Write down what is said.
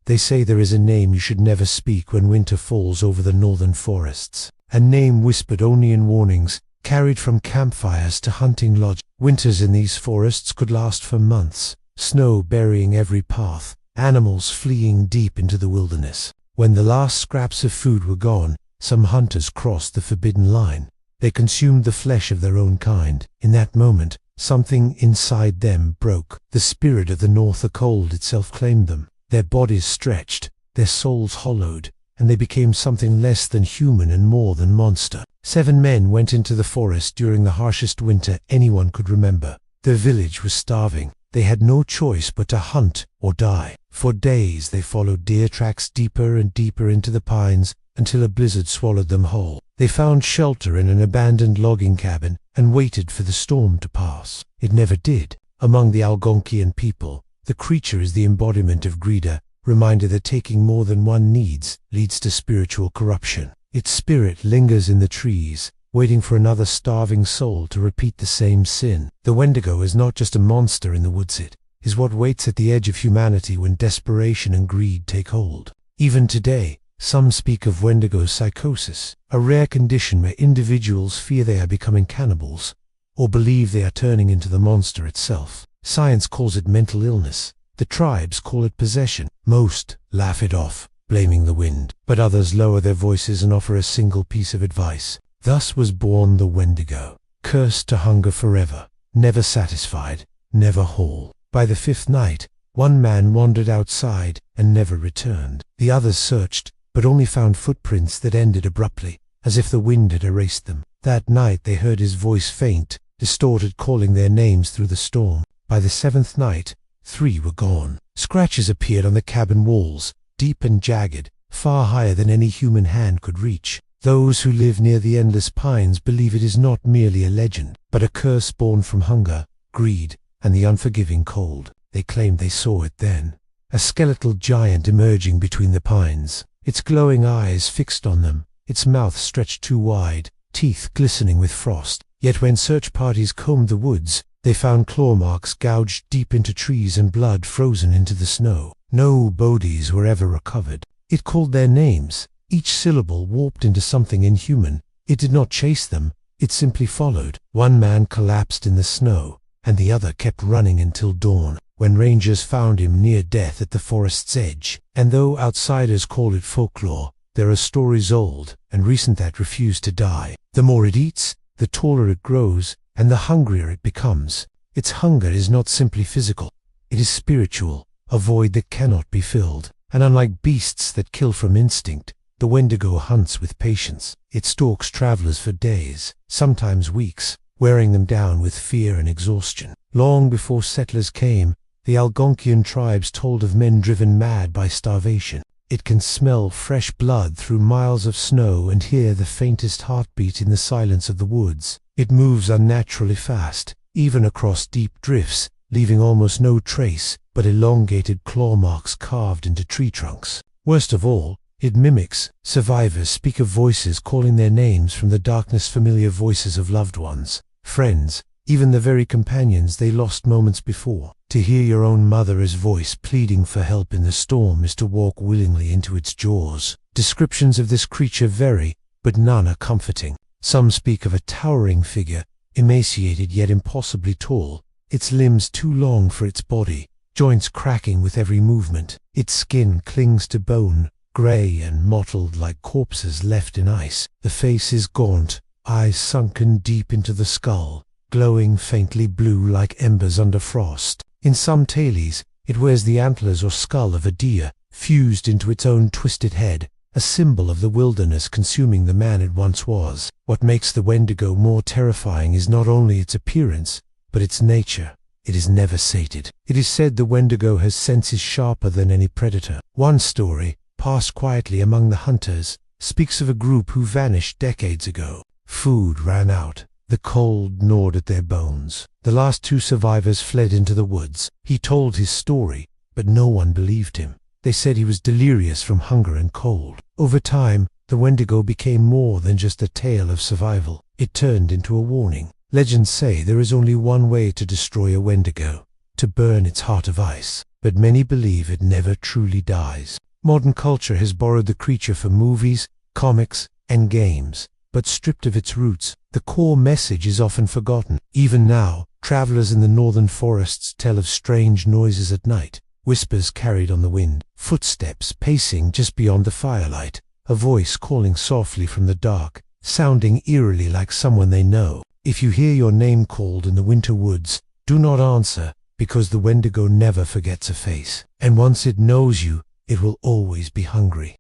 They say there is a name you should never speak when winter falls over the northern forests. A name whispered only in warnings, carried from campfires to hunting lodges. Winters in these forests could last for months, snow burying every path, animals fleeing deep into the wilderness. When the last scraps of food were gone, some hunters crossed the forbidden line. They consumed the flesh of their own kind. In that moment, something inside them broke. The spirit of the north, the cold itself, claimed them. Their bodies stretched, their souls hollowed, and they became something less than human and more than monster. 7 men went into the forest during the harshest winter anyone could remember. Their village was starving. They had no choice but to hunt or die. For days they followed deer tracks deeper and deeper into the pines until a blizzard swallowed them whole. They found shelter in an abandoned logging cabin and waited for the storm to pass. It never did. Among the Algonquian people, the creature is the embodiment of greed, a reminder that taking more than one needs leads to spiritual corruption. Its spirit lingers in the trees, waiting for another starving soul to repeat the same sin. The Wendigo is not just a monster in the woods, it is what waits at the edge of humanity when desperation and greed take hold. Even today, some speak of Wendigo psychosis, a rare condition where individuals fear they are becoming cannibals, or believe they are turning into the monster itself. Science calls it mental illness. The tribes call it possession. Most laugh it off, blaming the wind, but others lower their voices and offer a single piece of advice. Thus was born the Wendigo, cursed to hunger forever, never satisfied, never whole. By the 5th night, one man wandered outside and never returned. The others searched, but only found footprints that ended abruptly, as if the wind had erased them. That night they heard his voice faint, distorted, calling their names through the storm. By the 7th night, 3 were gone. Scratches appeared on the cabin walls, deep and jagged, far higher than any human hand could reach. Those who live near the endless pines believe it is not merely a legend, but a curse born from hunger, greed, and the unforgiving cold. They claimed they saw it then. A skeletal giant emerging between the pines, its glowing eyes fixed on them, its mouth stretched too wide, teeth glistening with frost. Yet when search parties combed the woods, they found claw marks gouged deep into trees and blood frozen into the snow. No bodies were ever recovered. It called their names, each syllable warped into something inhuman. It did not chase them, it simply followed. One man collapsed in the snow, and the other kept running until dawn, when rangers found him near death at the forest's edge. And though outsiders call it folklore, there are stories old and recent that refuse to die. The more it eats, the taller it grows, and the hungrier it becomes. Its hunger is not simply physical, it is spiritual, a void that cannot be filled. And unlike beasts that kill from instinct, the Wendigo hunts with patience. It stalks travelers for days, sometimes weeks, wearing them down with fear and exhaustion. Long before settlers came, the Algonquian tribes told of men driven mad by starvation. It can smell fresh blood through miles of snow and hear the faintest heartbeat in the silence of the woods. It moves unnaturally fast, even across deep drifts, leaving almost no trace but elongated claw marks carved into tree trunks. Worst of all, it mimics. Survivors speak of voices calling their names from the darkness, familiar voices of loved ones, friends, even the very companions they lost moments before. To hear your own mother's voice pleading for help in the storm is to walk willingly into its jaws. Descriptions of this creature vary, but none are comforting. Some speak of a towering figure, emaciated yet impossibly tall, its limbs too long for its body, joints cracking with every movement. Its skin clings to bone, grey and mottled like corpses left in ice. The face is gaunt, eyes sunken deep into the skull, glowing faintly blue like embers under frost. In some tales, it wears the antlers or skull of a deer, fused into its own twisted head, a symbol of the wilderness consuming the man it once was. What makes the Wendigo more terrifying is not only its appearance, but its nature. It is never sated. It is said the Wendigo has senses sharper than any predator. One story, passed quietly among the hunters, speaks of a group who vanished decades ago. Food ran out. The cold gnawed at their bones. The last 2 survivors fled into the woods. He told his story, but no one believed him. They said he was delirious from hunger and cold. Over time, the Wendigo became more than just a tale of survival. It turned into a warning. Legends say there is only one way to destroy a Wendigo: to burn its heart of ice. but many believe it never truly dies. Modern culture has borrowed the creature for movies, comics, and games, but stripped of its roots, the core message is often forgotten. Even now, travelers in the northern forests tell of strange noises at night, whispers carried on the wind, footsteps pacing just beyond the firelight, a voice calling softly from the dark, sounding eerily like someone they know. If you hear your name called in the winter woods, do not answer, because the Wendigo never forgets a face, and once it knows you, it will always be hungry.